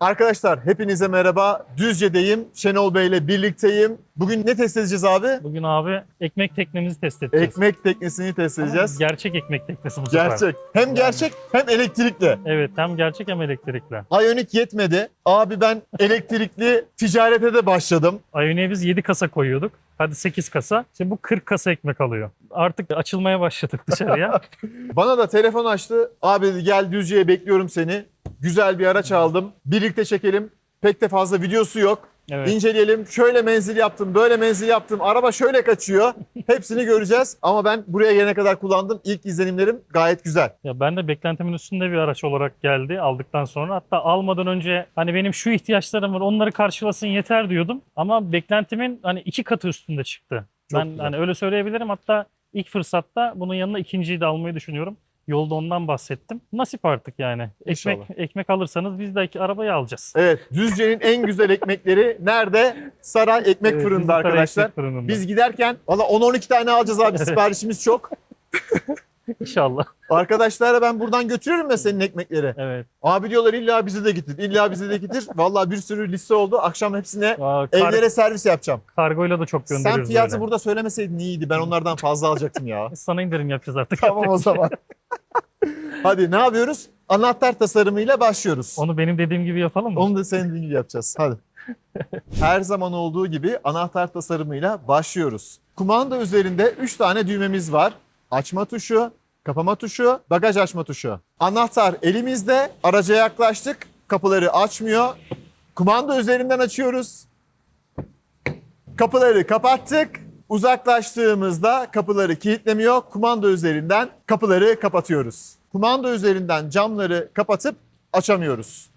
Arkadaşlar hepinize merhaba. Düzce'deyim. Şenol Bey ile birlikteyim. Bugün ne test edeceğiz abi? Bugün abi ekmek teknemizi test edeceğiz. Ekmek teknesini test edeceğiz. Gerçek ekmek teknesi bu sefer. Gerçek. Hem gerçek hem elektrikli. Evet, hem gerçek hem elektrikli. Ioniq yetmedi. Abi ben elektrikli ticarete de başladım. Ionic'e biz 7 kasa koyuyorduk. Hadi 8 kasa. Şimdi bu 40 kasa ekmek alıyor. Artık açılmaya başladık dışarıya. Bana da telefon açtı. Abi dedi, gel Düzce'ye bekliyorum seni. Güzel bir araç aldım. Birlikte çekelim. Pek de fazla videosu yok. Evet. İnceleyelim. Şöyle menzil yaptım, böyle menzil yaptım. Araba şöyle kaçıyor. Hepsini göreceğiz. Ama ben buraya gelene kadar kullandım. İlk izlenimlerim gayet güzel. Ya ben de beklentimin üstünde bir araç olarak geldi aldıktan sonra. Hatta almadan önce hani benim şu ihtiyaçlarım var, onları karşılasın yeter diyordum. Ama beklentimin hani 2 katı üstünde çıktı. Çok Ben güzel. hani öyle söyleyebilirim. Hatta ilk fırsatta bunun yanına ikinciyi de almayı düşünüyorum. Yolda ondan bahsettim. Nasip artık yani. İnşallah. Ekmek alırsanız biz de arabayı alacağız. Evet, Düzce'nin en güzel ekmekleri nerede? Saray Ekmek Evet, Fırını'nda bizim Saray arkadaşlar. Ekmek Fırını'nda. Biz giderken valla 10-12 tane alacağız abi. Siparişimiz çok. İnşallah. Arkadaşlara ben buradan götürürüm ya senin ekmekleri. Evet. Abi diyorlar illa bizi de getir. İlla bizi de getir. Valla bir sürü liste oldu. Akşam hepsine evlere servis yapacağım. Kargoyla da çok gönderiyoruz Sen fiyatı böyle. burada söylemeseydin iyiydi. Ben onlardan fazla alacaktım ya. Sana indirim yapacağız artık. Tamam o zaman. Hadi ne yapıyoruz? Anahtar tasarımıyla başlıyoruz. Onu benim dediğim gibi yapalım mı? Onu da senin dediğin gibi yapacağız. Hadi. Her zaman olduğu gibi anahtar tasarımıyla başlıyoruz. Kumanda üzerinde 3 tane düğmemiz var. Açma tuşu, kapama tuşu, bagaj açma tuşu. Anahtar elimizde, araca yaklaştık. Kapıları açmıyor. Kumanda üzerinden açıyoruz. Kapıları kapattık. Uzaklaştığımızda kapıları kilitlemiyor. Kumanda üzerinden kapıları kapatıyoruz. Kumanda üzerinden camları kapatıp açamıyoruz.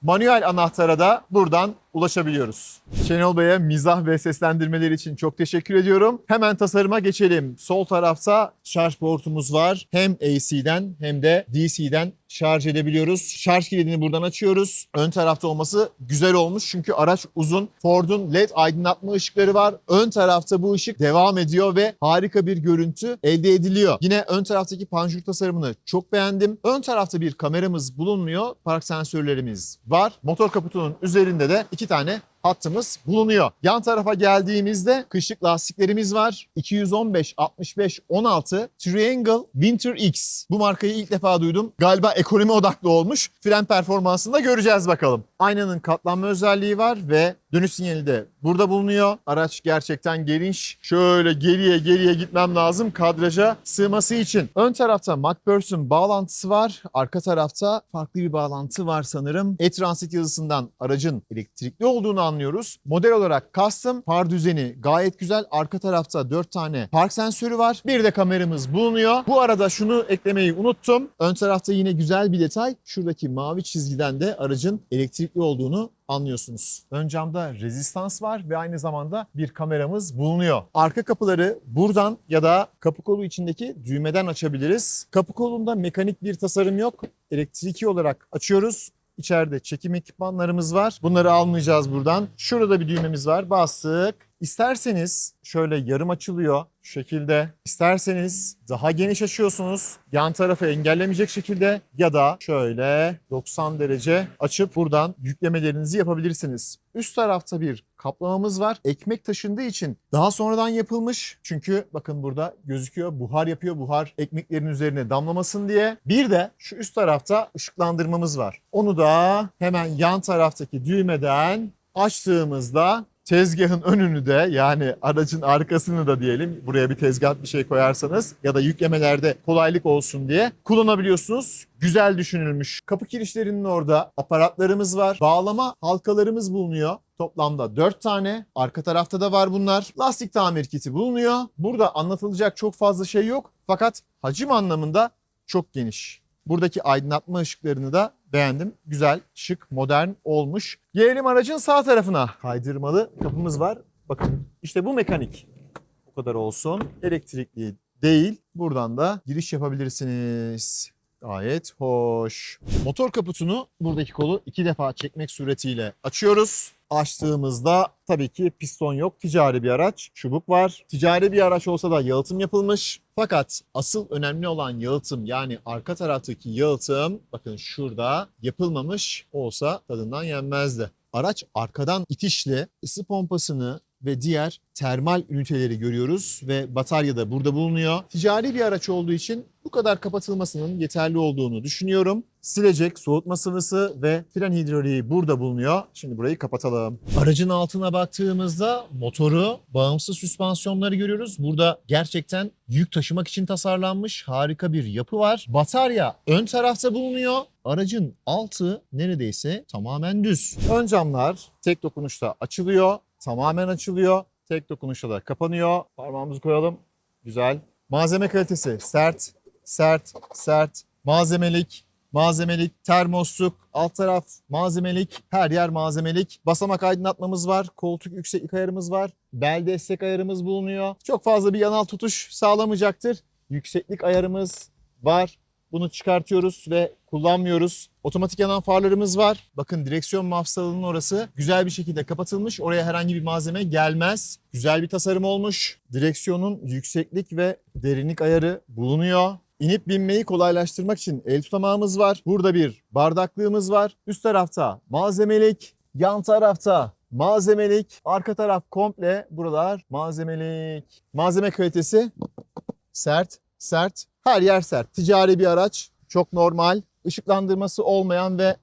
Manuel anahtara da buradan ulaşabiliyoruz. Şenol Bey'e mizah ve seslendirmeleri için çok teşekkür ediyorum. Hemen tasarıma geçelim. Sol tarafta şarj portumuz var. Hem AC'den hem de DC'den şarj edebiliyoruz. Şarj kilidini buradan açıyoruz. Ön tarafta olması güzel olmuş çünkü araç uzun. Ford'un LED aydınlatma ışıkları var. Ön tarafta bu ışık devam ediyor ve harika bir görüntü elde ediliyor. Yine ön taraftaki panjur tasarımını çok beğendim. Ön tarafta bir kameramız bulunmuyor. Park sensörlerimiz var. Motor kaputunun üzerinde de 2 tane hattımız bulunuyor. Yan tarafa geldiğimizde kışlık lastiklerimiz var. 215 65 16 Triangle Winter X. Bu markayı ilk defa duydum. Galiba ekonomi odaklı olmuş. Fren performansını da göreceğiz bakalım. Aynanın katlanma özelliği var ve dönüş sinyali de burada bulunuyor. Araç gerçekten geniş. Şöyle geriye gitmem lazım kadraja sığması için. Ön tarafta MacPherson bağlantısı var. Arka tarafta farklı bir bağlantı var sanırım. E-Transit yazısından aracın elektrikli olduğunu anlıyoruz. Model olarak custom, far düzeni gayet güzel. Arka tarafta 4 tane park sensörü var. Bir de kameramız bulunuyor. Bu arada şunu eklemeyi unuttum. Ön tarafta yine güzel bir detay. Şuradaki mavi çizgiden de aracın elektrikli olduğunu anlıyorsunuz. Ön camda rezistans var ve aynı zamanda bir kameramız bulunuyor. Arka kapıları buradan ya da kapı kolu içindeki düğmeden açabiliriz. Kapı kolunda mekanik bir tasarım yok. Elektriki olarak açıyoruz. İçeride çekim ekipmanlarımız var. Bunları almayacağız buradan. Şurada bir düğmemiz var. Bastık. İsterseniz şöyle yarım açılıyor şu şekilde. İsterseniz daha geniş açıyorsunuz. Yan tarafı engellemeyecek şekilde ya da şöyle 90 derece açıp buradan yüklemelerinizi yapabilirsiniz. Üst tarafta bir kaplamamız var. Ekmek taşındığı için daha sonradan yapılmış. Çünkü bakın burada gözüküyor. Buhar yapıyor. Buhar ekmeklerin üzerine damlamasın diye. Bir de şu üst tarafta ışıklandırmamız var. Onu da hemen yan taraftaki düğmeden açtığımızda tezgahın önünü de yani aracın arkasını da diyelim buraya bir tezgah bir şey koyarsanız ya da yüklemelerde kolaylık olsun diye kullanabiliyorsunuz. Güzel düşünülmüş. Kapı kirişlerinin orada aparatlarımız var. Bağlama halkalarımız bulunuyor. Toplamda 4 tane. Arka tarafta da var bunlar. Lastik tamir kiti bulunuyor. Burada anlatılacak çok fazla şey yok. Fakat hacim anlamında çok geniş. Buradaki aydınlatma ışıklarını da beğendim. Güzel, şık, modern olmuş. Gelelim aracın sağ tarafına. Kaydırmalı kapımız var. Bakın işte bu mekanik. Bu kadar olsun. Elektrikli değil. Buradan da giriş yapabilirsiniz. Gayet hoş. Motor kaputunu buradaki kolu 2 defa çekmek suretiyle açıyoruz. Açtığımızda tabii ki piston yok. Ticari bir araç. Çubuk var. Ticari bir araç olsa da yalıtım yapılmış. Fakat asıl önemli olan yalıtım, yani arka taraftaki yalıtım bakın şurada yapılmamış olsa tadından yenmezdi. Araç arkadan itişli, ısı pompasını ve diğer termal üniteleri görüyoruz ve batarya da burada bulunuyor. Ticari bir araç olduğu için bu kadar kapatılmasının yeterli olduğunu düşünüyorum. Silecek, soğutma sıvısı ve fren hidroliği burada bulunuyor. Şimdi burayı kapatalım. Aracın altına baktığımızda motoru, bağımsız süspansiyonları görüyoruz. Burada gerçekten yük taşımak için tasarlanmış harika bir yapı var. Batarya ön tarafta bulunuyor. Aracın altı neredeyse tamamen düz. Ön camlar tek dokunuşta açılıyor. Tamamen açılıyor. Tek dokunuşta da kapanıyor. Parmağımızı koyalım. Güzel. Malzeme kalitesi sert, sert, sert. Malzemelik, termosluk, alt taraf malzemelik, her yer malzemelik. Basamak aydınlatmamız var, koltuk yükseklik ayarımız var, bel destek ayarımız bulunuyor. Çok fazla bir yanal tutuş sağlamayacaktır. Yükseklik ayarımız var. Bunu çıkartıyoruz ve kullanmıyoruz. Otomatik yanan farlarımız var. Bakın direksiyon mafsalının orası güzel bir şekilde kapatılmış. Oraya herhangi bir malzeme gelmez. Güzel bir tasarım olmuş. Direksiyonun yükseklik ve derinlik ayarı bulunuyor. İnip binmeyi kolaylaştırmak için el tutamağımız var. Burada bir bardaklığımız var. Üst tarafta malzemelik, yan tarafta malzemelik, arka taraf komple buralar malzemelik. Malzeme kalitesi sert, sert. Her yer sert. Ticari bir araç. Çok normal. Işıklandırması olmayan ve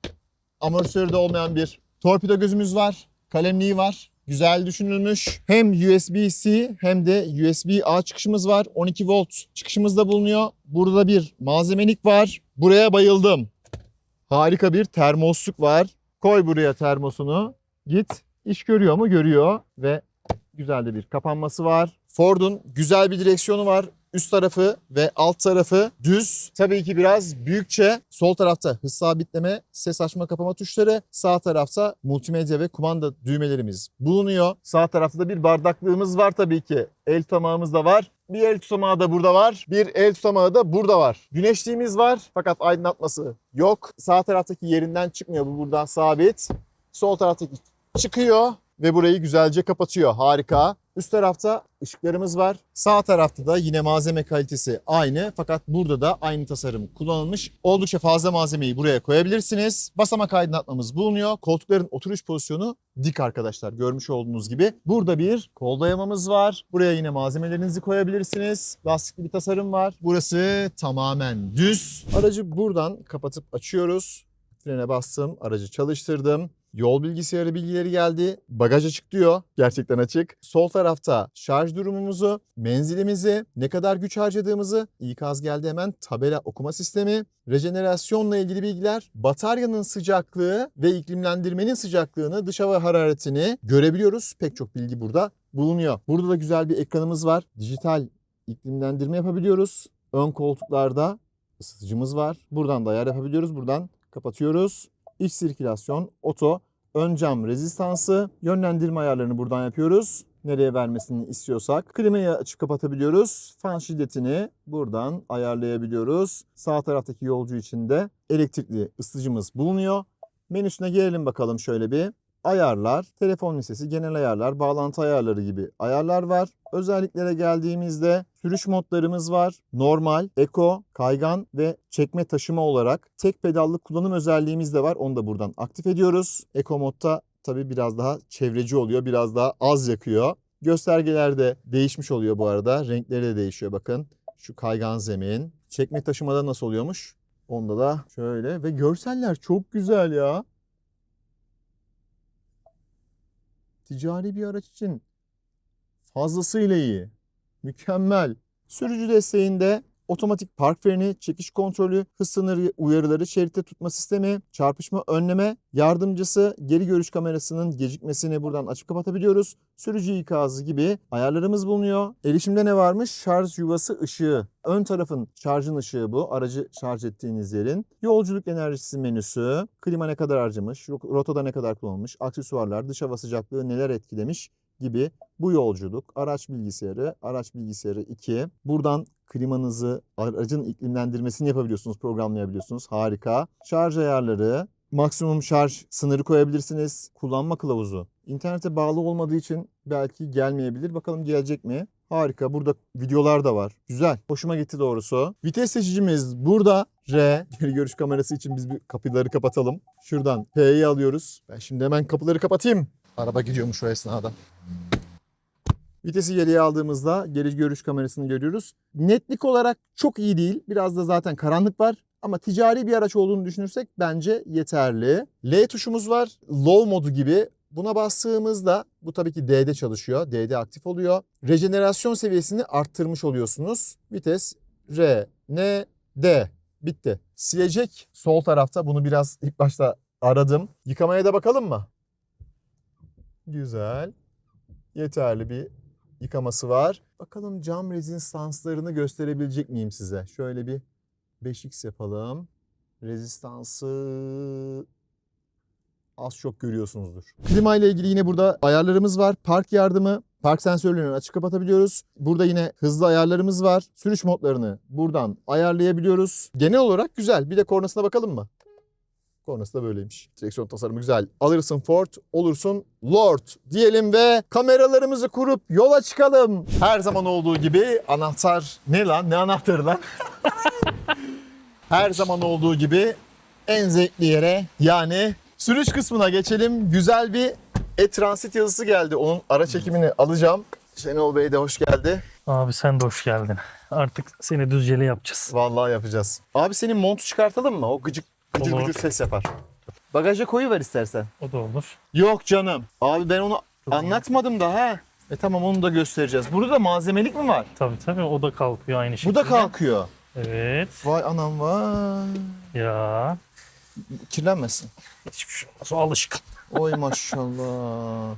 amortisörü de olmayan bir torpido gözümüz var. Kalemliği var. Güzel düşünülmüş. Hem USB-C hem de USB-A çıkışımız var. 12 volt çıkışımız da bulunuyor. Burada bir malzemelik var. Buraya bayıldım. Harika bir termosluk var. Koy buraya termosunu. Git. İş görüyor mu? Görüyor. Ve güzel de bir kapanması var. Ford'un güzel bir direksiyonu var. Üst tarafı ve alt tarafı düz. Tabii ki biraz büyükçe. Sol tarafta hız sabitleme, ses açma kapama tuşları. Sağ tarafta multimedya ve kumanda düğmelerimiz bulunuyor. Sağ tarafta da bir bardaklığımız var tabii ki. El tutamağımız da var. Bir el tutamağı da burada var. Bir el tutamağı da burada var. Güneşliğimiz var fakat aydınlatması yok. Sağ taraftaki yerinden çıkmıyor. Bu buradan sabit. Sol taraftaki çıkıyor ve burayı güzelce kapatıyor. Harika. Üst tarafta ışıklarımız var. Sağ tarafta da yine malzeme kalitesi aynı fakat burada da aynı tasarım kullanılmış. Oldukça fazla malzemeyi buraya koyabilirsiniz. Basamak aydınlatmamız bulunuyor. Koltukların oturuş pozisyonu dik arkadaşlar, görmüş olduğunuz gibi. Burada bir kol dayamamız var. Buraya yine malzemelerinizi koyabilirsiniz. Lastikli bir tasarım var. Burası tamamen düz. Aracı buradan kapatıp açıyoruz. Frene bastım, aracı çalıştırdım. Yol bilgisayarı bilgileri geldi. Bagaj açık diyor. Gerçekten açık. Sol tarafta şarj durumumuzu, menzilimizi, ne kadar güç harcadığımızı, ikaz geldi hemen, tabela okuma sistemi, rejenerasyonla ilgili bilgiler, bataryanın sıcaklığı ve iklimlendirmenin sıcaklığını, dış hava hararetini görebiliyoruz. Pek çok bilgi burada bulunuyor. Burada da güzel bir ekranımız var. Dijital iklimlendirme yapabiliyoruz. Ön koltuklarda ısıtıcımız var. Buradan da ayar yapabiliyoruz. Buradan kapatıyoruz. İç sirkülasyon, oto, ön cam rezistansı, yönlendirme ayarlarını buradan yapıyoruz. Nereye vermesini istiyorsak. Klimayı açıp kapatabiliyoruz. Fan şiddetini buradan ayarlayabiliyoruz. Sağ taraftaki yolcu için de elektrikli ısıtıcımız bulunuyor. Menüsüne gelelim bakalım şöyle bir. Ayarlar, telefon listesi, genel ayarlar, bağlantı ayarları gibi ayarlar var. Özelliklere geldiğimizde sürüş modlarımız var. Normal, eko, kaygan ve çekme taşıma olarak tek pedallı kullanım özelliğimiz de var. Onu da buradan aktif ediyoruz. Eko modda tabii biraz daha çevreci oluyor, biraz daha az yakıyor. Göstergeler de değişmiş oluyor bu arada. Renkleri de değişiyor bakın. Şu kaygan zemin. Çekme taşımada nasıl oluyormuş? Onda da şöyle ve görseller çok güzel ya. Ticari bir araç için fazlasıyla iyi. Mükemmel. Sürücü desteğinde otomatik park freni, çekiş kontrolü, hız sınırı uyarıları, şeritte tutma sistemi, çarpışma önleme yardımcısı, geri görüş kamerasının gecikmesini buradan açıp kapatabiliyoruz. Sürücü ikazı gibi ayarlarımız bulunuyor. Erişimde ne varmış? Şarj yuvası ışığı. Ön tarafın şarjın ışığı bu. Aracı şarj ettiğiniz yerin. Yolculuk enerjisi menüsü. Klima ne kadar harcamış? Rotada ne kadar kullanılmış? Aksesuarlar, dış hava sıcaklığı neler etkilemiş gibi. Bu yolculuk, araç bilgisayarı 2. Buradan klimanızı, aracın iklimlendirmesini yapabiliyorsunuz, programlayabiliyorsunuz. Harika. Şarj ayarları, maksimum şarj sınırı koyabilirsiniz. Kullanma kılavuzu. İnternete bağlı olmadığı için belki gelmeyebilir. Bakalım gelecek mi? Harika. Burada videolar da var. Güzel. Hoşuma gitti doğrusu. Vites seçicimiz burada. R. Geri görüş kamerası için biz bir kapıları kapatalım. Şuradan P'yi alıyoruz. Ben şimdi hemen kapıları kapatayım. Araba gidiyormuş o esnada. Vitesi geriye aldığımızda geri görüş kamerasını görüyoruz. Netlik olarak çok iyi değil. Biraz da zaten karanlık var. Ama ticari bir araç olduğunu düşünürsek bence yeterli. L tuşumuz var. Low modu gibi. Buna bastığımızda bu tabii ki D'de çalışıyor. D'de aktif oluyor. Rejenerasyon seviyesini arttırmış oluyorsunuz. Vites R, N, D. Bitti. Silecek sol tarafta. Bunu biraz ilk başta aradım. Yıkamaya da bakalım mı? Güzel. Yeterli bir yıkaması var. Bakalım cam rezistanslarını gösterebilecek miyim size? Şöyle bir 5x yapalım. Rezistansı az çok görüyorsunuzdur. Klima ile ilgili yine burada ayarlarımız var. Park yardımı, park sensörlerini açık kapatabiliyoruz. Burada yine hızlı ayarlarımız var. Sürüş modlarını buradan ayarlayabiliyoruz. Genel olarak güzel. Bir de kornasına bakalım mı? Kornası da böyleymiş. Direksiyon tasarımı güzel. Alırsın Ford, olursun Lord diyelim ve kameralarımızı kurup yola çıkalım. Her zaman olduğu gibi anahtar ne lan? Ne anahtarı lan? Her zaman olduğu gibi en zevkli yere yani sürüş kısmına geçelim. Güzel bir e-transit yazısı geldi. Onun ara çekimini alacağım. Şenol Bey de hoş geldi. Abi sen de hoş geldin. Artık seni düzceli yapacağız. Vallahi yapacağız. Abi senin montu çıkartalım mı? O gıcır Olur. gıcır ses yapar. Bagaja koyuver istersen. O da olur. Yok canım. Abi ben onu anlatmadım da ha. Tamam onu da göstereceğiz. Burada da malzemelik mi var? Tabii o da kalkıyor aynı Bu şekilde. da kalkıyor. Evet. Vay anam vay. Ya. Kirlenmesin. Hiçbir şey olmaz. O alışkın. Oy maşallah.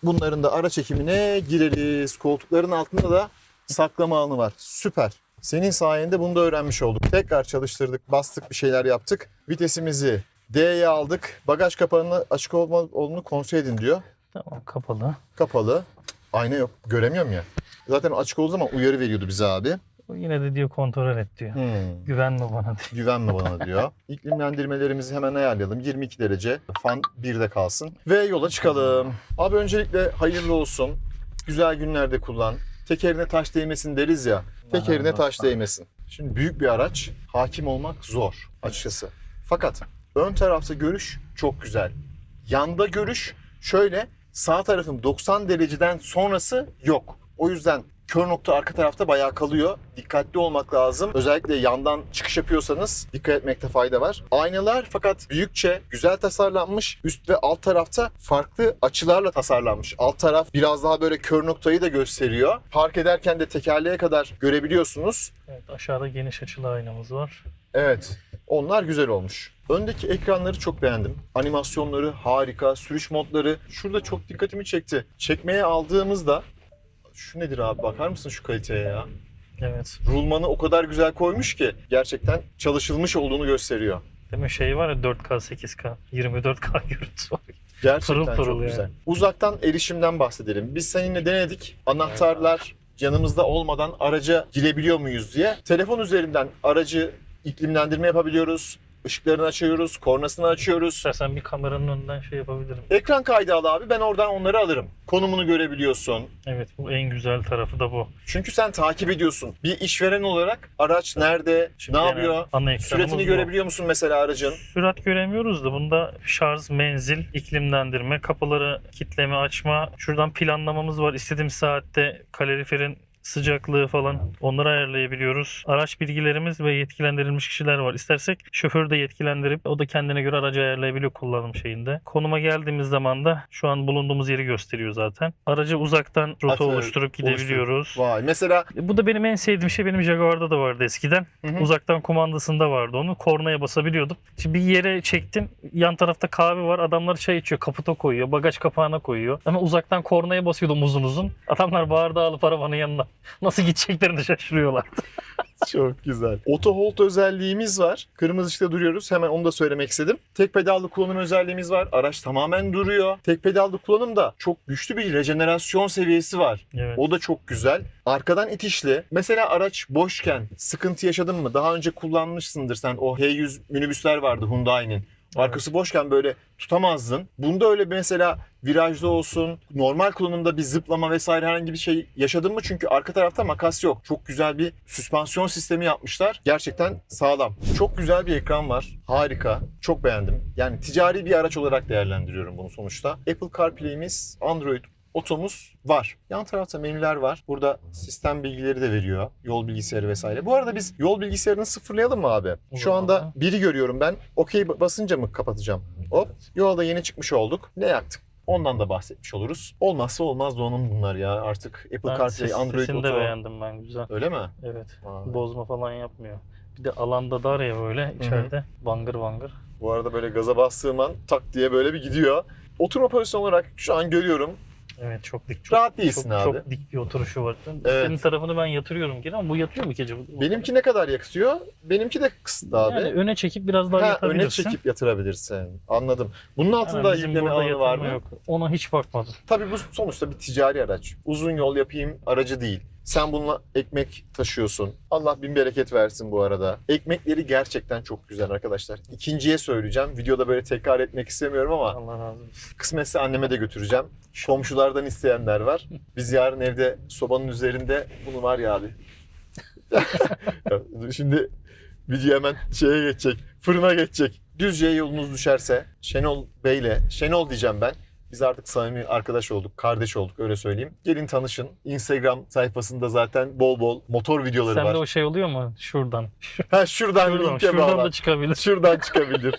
Bunların da ara çekimine gireriz. Koltukların altında da saklama alanı var. Süper. Senin sayende bunu da öğrenmiş olduk. Tekrar çalıştırdık, bastık bir şeyler yaptık. Vitesimizi D'ye aldık. Bagaj kapağının açık olduğunu kontrol edin diyor. Tamam kapalı. Kapalı. Ayna yok. Göremiyorum ya. Zaten açık olduğu zaman uyarı veriyordu bize abi. O yine de diyor kontrol et diyor. Güvenme bana diyor. Güvenme bana diyor. İklimlendirmelerimizi hemen ayarlayalım. 22 derece. Fan 1'de kalsın. Ve yola çıkalım. Abi öncelikle hayırlı olsun. Güzel günlerde kullan. Tekerine taş değmesin deriz ya. Tekerine taş değmesin. Şimdi büyük bir araç. Hakim olmak zor açıkçası. Fakat ön tarafta görüş çok güzel. Yanda görüş şöyle. Sağ tarafın 90 dereceden sonrası yok. O yüzden kör nokta arka tarafta bayağı kalıyor. Dikkatli olmak lazım. Özellikle yandan çıkış yapıyorsanız dikkat etmekte fayda var. Aynalar fakat büyükçe güzel tasarlanmış. Üst ve alt tarafta farklı açılarla tasarlanmış. Alt taraf biraz daha böyle kör noktayı da gösteriyor. Park ederken de tekerleğe kadar görebiliyorsunuz. Evet, aşağıda geniş açılı aynamız var. Evet, onlar güzel olmuş. Öndeki ekranları çok beğendim. Animasyonları harika, sürüş modları. Şurada çok dikkatimi çekti. Çekmeye aldığımızda şu nedir abi, bakar mısın şu kaliteye ya? Evet. Rulmanı o kadar güzel koymuş ki gerçekten çalışılmış olduğunu gösteriyor. Değil mi? Şey var ya 4K, 8K, 24K görüntüsü var. Gerçekten Pırıl pırıl çok yani. güzel. Uzaktan erişimden bahsedelim. Biz seninle denedik. Anahtarlar yanımızda olmadan araca girebiliyor muyuz diye. Telefon üzerinden aracı iklimlendirme yapabiliyoruz. Işıklarını açıyoruz, kornasını açıyoruz. İstersen bir kameranın önünden şey yapabilirim. Ekran kaydı al abi, ben oradan onları alırım. Konumunu görebiliyorsun. Evet, bu en güzel tarafı da bu. Çünkü sen takip ediyorsun. Bir işveren olarak araç nerede, Şimdi ne yani yapıyor? ana ekranımız Süratini bu. görebiliyor musun mesela aracın? Sürat göremiyoruz da bunda şarj, menzil, iklimlendirme, kapıları kilitleme, açma. Şuradan planlamamız var. İstediğim saatte kaloriferin sıcaklığı falan onları ayarlayabiliyoruz. Araç bilgilerimiz ve yetkilendirilmiş kişiler var. İstersek şoförü de yetkilendirip o da kendine göre aracı ayarlayabiliyor kullanım şeyinde. Konuma geldiğimiz zaman da şu an bulunduğumuz yeri gösteriyor zaten. Aracı uzaktan rota Aferin, oluşturup gidebiliyoruz. Vay, mesela Bu da benim en sevdiğim şey. Benim Jaguar'da da vardı eskiden. Hı hı. Uzaktan kumandasında vardı onu. Kornaya basabiliyordum. Şimdi bir yere çektim. Yan tarafta kahve var. Adamlar çay içiyor. Kaputa koyuyor. Bagaj kapağına koyuyor. Ama uzaktan kornaya basıyordum uzun uzun. Adamlar bağırdı alıp arabanın yanına. Nasıl gideceklerini şaşırıyorlar. çok güzel. Auto hold özelliğimiz var. Kırmızı ışıkta duruyoruz. Hemen onu da söylemek istedim. Tek pedallı kullanım özelliğimiz var. Araç tamamen duruyor. Tek pedallı kullanımda çok güçlü bir rejenerasyon seviyesi var. Evet. O da çok güzel. Arkadan itişli. Mesela araç boşken sıkıntı yaşadın mı? Daha önce kullanmışsındır sen. O H100 minibüsler vardı Hyundai'nin. Arkası boşken böyle tutamazdın. Bunda öyle mesela virajda olsun, normal kullanımda bir zıplama vesaire herhangi bir şey yaşadın mı? Çünkü arka tarafta makas yok. Çok güzel bir süspansiyon sistemi yapmışlar. Gerçekten sağlam. Çok güzel bir ekran var. Harika. Çok beğendim. Yani ticari bir araç olarak değerlendiriyorum bunu sonuçta. Apple CarPlay'imiz, Android Oto'muz var. Yan tarafta menüler var. Burada sistem bilgileri de veriyor. Yol bilgisayarı vesaire. Bu arada biz yol bilgisayarını sıfırlayalım mı abi? Şu anda biri görüyorum ben. Okey basınca mı kapatacağım? Hop. Yolda yeni çıkmış olduk. Ne yaktık? Ondan da bahsetmiş oluruz. Olmazsa olmaz donanım bunlar ya. Artık Apple CarPlay, Android Sesini de Auto. beğendim ben, güzel. Öyle mi? Evet. Aa. Bozma falan yapmıyor. Bir de alanda dar ya böyle içeride. Bangır bangır. Bu arada böyle gaza bastığım an tak diye böyle bir gidiyor. Oturma pozisyonu olarak şu an görüyorum. Evet, çok dik. Rahat değilsin çok, abi. Çok dik bir oturuşu var. Evet. Senin tarafını ben yatırıyorum gene ama bu yatıyor mu ki acaba? Benimki ne kadar yakıyor? Benimki de kısıtlı abi. Yani öne çekip biraz daha Ha, yatabilirsin. öne çekip yatırabilirsin. Anladım. Bunun altında Yani bizim yükleme burada alanı var yatırma mı? yok. Ona hiç bakmadım. Tabii bu sonuçta bir ticari araç. Uzun yol yapayım aracı değil. Sen bununla ekmek taşıyorsun. Allah bin bereket versin bu arada. Ekmekleri gerçekten çok güzel arkadaşlar. İkinciye söyleyeceğim. Videoda böyle tekrar etmek istemiyorum ama Allah razı olsun. kısmetse anneme de götüreceğim. Komşulardan isteyenler var. Biz yarın evde sobanın üzerinde bunu var ya abi. Şimdi video hemen şeye geçecek. Fırına geçecek. Düzce yolunuz düşerse Şenol Bey'le, Şenol diyeceğim ben. Biz artık samimi arkadaş olduk, kardeş olduk öyle söyleyeyim. Gelin tanışın. Instagram sayfasında zaten bol bol motor videoları Sende var. o şey oluyor mu? Şuradan. Ha şuradan linke Şuradan bağlan. da çıkabilir. Şuradan çıkabilir.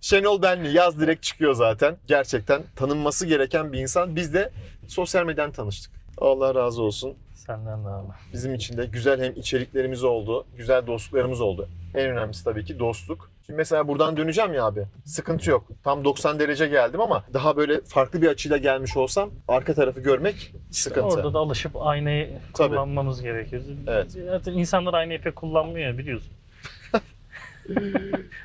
Şenol Benli yaz direkt çıkıyor zaten. Gerçekten tanınması gereken bir insan. Biz de sosyal medyadan tanıştık. Allah razı olsun. Senden de abi. Bizim için de güzel hem içeriklerimiz oldu, güzel dostluklarımız oldu. En önemlisi tabii ki dostluk. Şimdi mesela buradan döneceğim ya abi. Sıkıntı yok. Tam 90 derece geldim ama daha böyle farklı bir açıyla gelmiş olsam arka tarafı görmek sıkıntı. Orada da alışıp aynayı Tabii. kullanmamız gerekiyor. Evet. Zaten insanlar aynayı pek kullanmıyor ya, biliyorsun.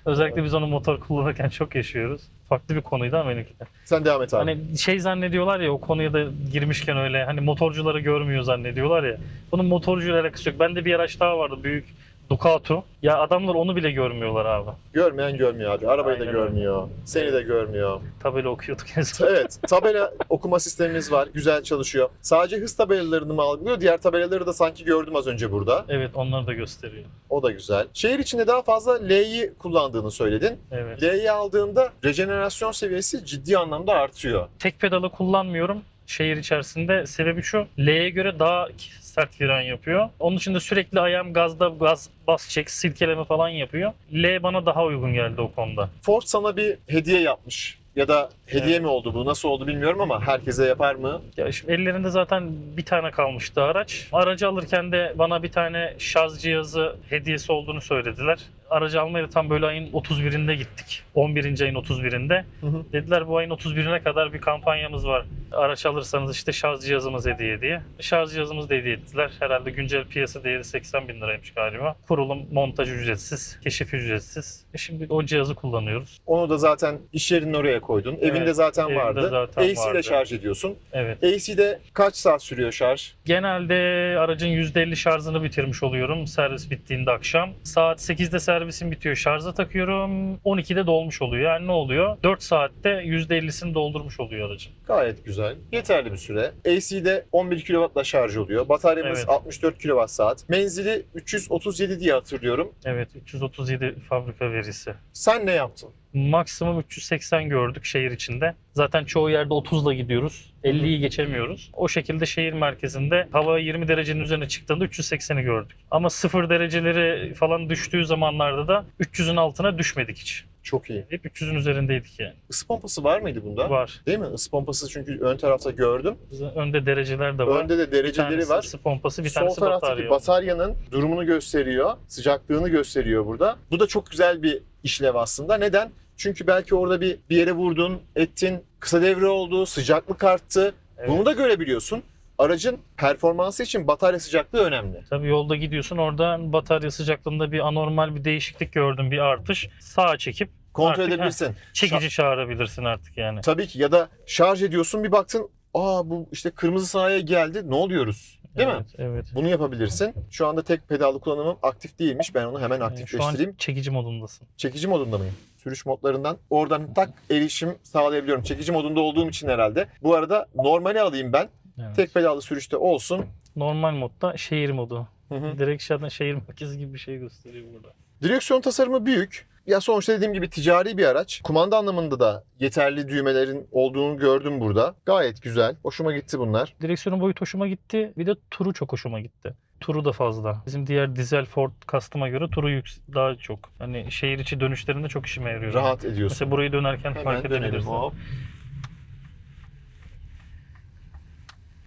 Özellikle biz onu motor kullanırken çok yaşıyoruz. Farklı bir konuydu ama benimki de. Sen devam et abi. Hani şey zannediyorlar ya, o konuya da girmişken öyle hani motorcuları görmüyor zannediyorlar ya. Bunun motorcuyla alakası yok. Bende bir araç daha vardı, büyük Ducato. Ya adamlar onu bile görmüyorlar abi. Görmeyen görmüyor abi. Arabayı da Aynen öyle. görmüyor. Seni de görmüyor. Tabela okuyorduk en son. Evet, tabela okuma sistemimiz var. Güzel çalışıyor. Sadece hız tabelalarını mı algılıyor? Diğer tabelaları da sanki gördüm az önce burada. Evet, onları da gösteriyor. O da güzel. Şehir içinde daha fazla L'yi kullandığını söyledin. Evet. L'yi aldığında rejenerasyon seviyesi ciddi anlamda artıyor. Tek pedalı kullanmıyorum şehir içerisinde. Sebebi şu: L'ye göre daha sert fren yapıyor. Onun için de sürekli ayağım gazda, gaz bas çek, silkeleme falan yapıyor. L bana daha uygun geldi o konuda. Ford sana bir hediye yapmış. Ya da hediye Evet. mi oldu bu? Nasıl oldu bilmiyorum ama herkese yapar mı? Ya şimdi ellerinde zaten bir tane kalmıştı araç. Aracı alırken de bana bir tane şarj cihazı hediyesi olduğunu söylediler. Aracı almaya da tam böyle ayın 31'inde gittik. 11. ayın 31'inde. Hı hı. Dediler bu ayın 31'ine kadar bir kampanyamız var. Araç alırsanız işte şarj cihazımız hediye diye. Şarj cihazımızı da hediye ettiler. Herhalde güncel piyasa değeri 80 bin liraymış galiba. Kurulum, montaj ücretsiz, keşif ücretsiz. Şimdi o cihazı kullanıyoruz. Onu da zaten iş yerinin oraya koydun. Evinde zaten evimde vardı. zaten AC ile vardı. şarj ediyorsun. Evet. AC'de kaç saat sürüyor şarj? Genelde aracın %50 şarjını bitirmiş oluyorum servis bittiğinde akşam. Saat 8'de servisim bitiyor, şarja takıyorum. 12'de dolmuş oluyor. Yani ne oluyor? 4 saatte %50'sini doldurmuş oluyor aracın. Gayet güzel. Yeterli bir süre. AC'de 11 kW'la şarj oluyor. Bataryamız Evet. 64 kWh. Menzili 337 diye hatırlıyorum. Evet, 337 fabrika verisi. Sen ne yaptın? Maksimum 380 gördük şehir içinde. Zaten çoğu yerde 30'la gidiyoruz. 50'yi geçemiyoruz. O şekilde şehir merkezinde hava 20 derecenin üzerine çıktığında 380'i gördük. Ama 0 dereceleri falan düştüğü zamanlarda da 300'ün altına düşmedik hiç. Çok iyi. Hep 300'ün üzerindeydik yani. Isı pompası var mıydı bunda? Var. Değil mi? Isı pompası çünkü ön tarafta gördüm. Önde dereceler de var. Önde de Bir dereceleri tanesi var. ısı pompası, bir Sol tanesi taraftaki batarya. bataryanın durumunu gösteriyor, sıcaklığını gösteriyor burada. Bu da çok güzel bir işlev aslında. Neden? Çünkü belki orada bir yere vurdun, ettin, kısa devre oldu, sıcaklık arttı. Evet. Bunu da görebiliyorsun. Aracın performansı için batarya sıcaklığı önemli. Tabii yolda gidiyorsun, oradan batarya sıcaklığında bir anormal bir değişiklik gördün, bir artış. Sağa çekip Kontrol artık, edebilirsin. çekici çağırabilirsin artık yani. Tabii ki ya da şarj ediyorsun bir baktın, aa bu işte kırmızı sahaya geldi, ne oluyoruz? Değil mi? Evet, evet. Bunu yapabilirsin. Şu anda tek pedallı kullanımım aktif değilmiş. Ben onu hemen Şu an aktifleştireyim. çekici modundasın. Çekici modunda mıyım? Sürüş modlarından oradan tak erişim sağlayabiliyorum. Çekici modunda olduğum için herhalde. Bu arada normali alayım ben. Evet. Tek pedallı sürüşte olsun. Normal modda şehir modu. Hı hı. Direkt dışarıdan şehir merkezi gibi bir şey gösteriyor burada. Direksiyon tasarımı büyük. Ya sonuçta dediğim gibi ticari bir araç. Kumanda anlamında da yeterli düğmelerin olduğunu gördüm burada. Gayet güzel. Hoşuma gitti bunlar. Direksiyonun boyutu hoşuma gitti. Bir de turu çok hoşuma gitti. Turu da fazla. Bizim diğer dizel Ford Custom'a göre turu daha çok. Hani şehir içi dönüşlerinde çok işime yarıyor. Rahat ediyorsun. Mesela burayı dönerken Hemen fark dönelim. edebilirsin. Hop.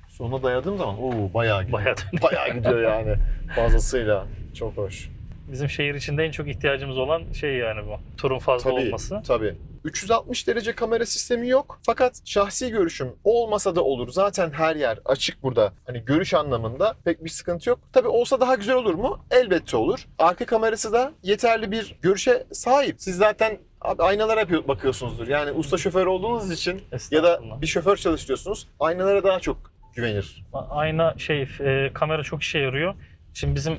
Sonuna dayadığım zaman bayağı gidiyor. Bayağı gidiyor yani. Fazlasıyla. Çok hoş. Bizim şehir içinde en çok ihtiyacımız olan şey yani bu. Turun fazla olması. Tabii. 360 derece kamera sistemi yok. Fakat şahsi görüşüm olmasa da olur. Zaten her yer açık burada. Hani görüş anlamında pek bir sıkıntı yok. Tabii olsa daha güzel olur mu? Elbette olur. Arka kamerası da yeterli bir görüşe sahip. Siz zaten aynalara bakıyorsunuzdur. Yani usta şoför olduğunuz için ya da bir şoför çalıştırıyorsunuz. Aynalara daha çok güvenir. Ayna kamera çok işe yarıyor. Şimdi bizim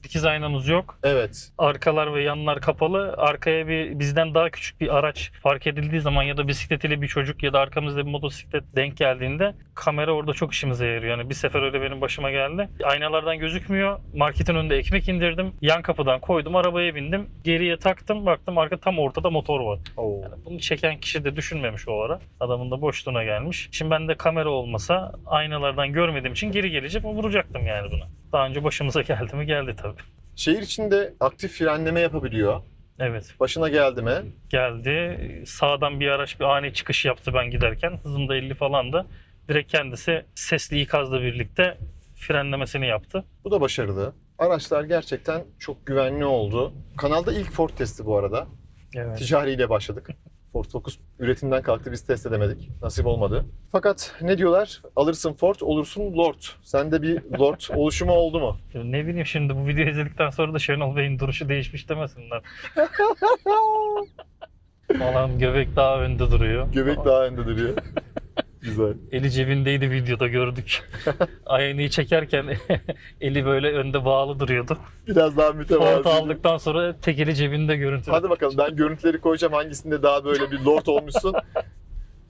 dikiz aynamız yok. Evet. Arkalar ve yanlar kapalı. Arkaya bizden daha küçük bir araç fark edildiği zaman ya da bisikletiyle bir çocuk ya da arkamızda bir motosiklet denk geldiğinde kamera orada çok işimize yarıyor. Yani bir sefer öyle benim başıma geldi. Aynalardan gözükmüyor. Marketin önünde ekmek indirdim. Yan kapıdan koydum, arabaya bindim. Geriye taktım. Baktım arka tam ortada motor var. Yani bunu çeken kişi de düşünmemiş o ara. Adamın da boşluğuna gelmiş. Şimdi bende kamera olmasa aynalardan görmediğim için geri gelecek, vuracaktım yani buna. Daha önce başımıza geldi mi? Geldi tabii. Şehir içinde aktif frenleme yapabiliyor. Evet. Başına geldi mi? Geldi. Sağdan bir araç bir ani çıkış yaptı ben giderken. Hızım da 50 falandı. Direkt kendisi sesli ikazla birlikte frenlemesini yaptı. Bu da başarılı. Araçlar gerçekten çok güvenli oldu. Kanalda ilk Ford testi bu arada. Evet. Ticariyle başladık. Ford Focus üretimden kalktı, biz test edemedik. Nasip olmadı. Fakat ne diyorlar? Alırsın Ford, olursun Lord. Sende bir Lord oluşumu oldu mu? Ne bileyim şimdi bu videoyu izledikten sonra da Şenol Bey'in duruşu değişmiş demesinler. Falan göbek daha önde duruyor. Göbek daha önde duruyor. Güzel. Eli cebindeydi, videoda gördük. Aynayı çekerken eli böyle önde bağlı duruyordu. Biraz daha Ford mütevazi. aldıktan sonra tek eli cebinde görüntü. Hadi bakalım, ben görüntüleri koyacağım, hangisinde daha böyle bir Lord olmuşsun.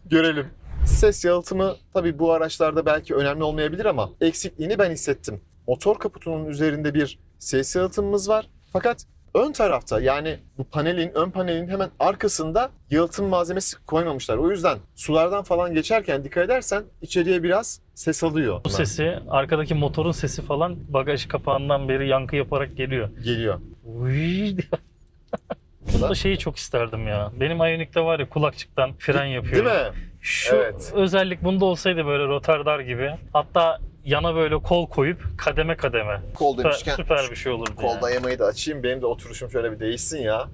Görelim. Ses yalıtımı tabii bu araçlarda belki önemli olmayabilir ama eksikliğini ben hissettim. Motor kaputunun üzerinde bir ses yalıtımımız var. Fakat ön tarafta, yani bu ön panelin hemen arkasında yalıtım malzemesi koymamışlar. O yüzden sulardan falan geçerken dikkat edersen içeriye biraz ses alıyor. Bu sesi, arkadaki motorun sesi falan bagaj kapağından beri yankı yaparak geliyor. Geliyor. Uyyy diyor. Bunda şeyi çok isterdim ya. Benim Ioniq'te var ya, kulakçıktan fren yapıyor. Değil mi? Şu Evet. özellik bunda olsaydı, böyle rotardar gibi. Hatta yana böyle kol koyup kademe kademe. Kol demişken süper bir şey olurdu kol yani. dayamayı da açayım. Benim de oturuşum şöyle bir değişsin ya.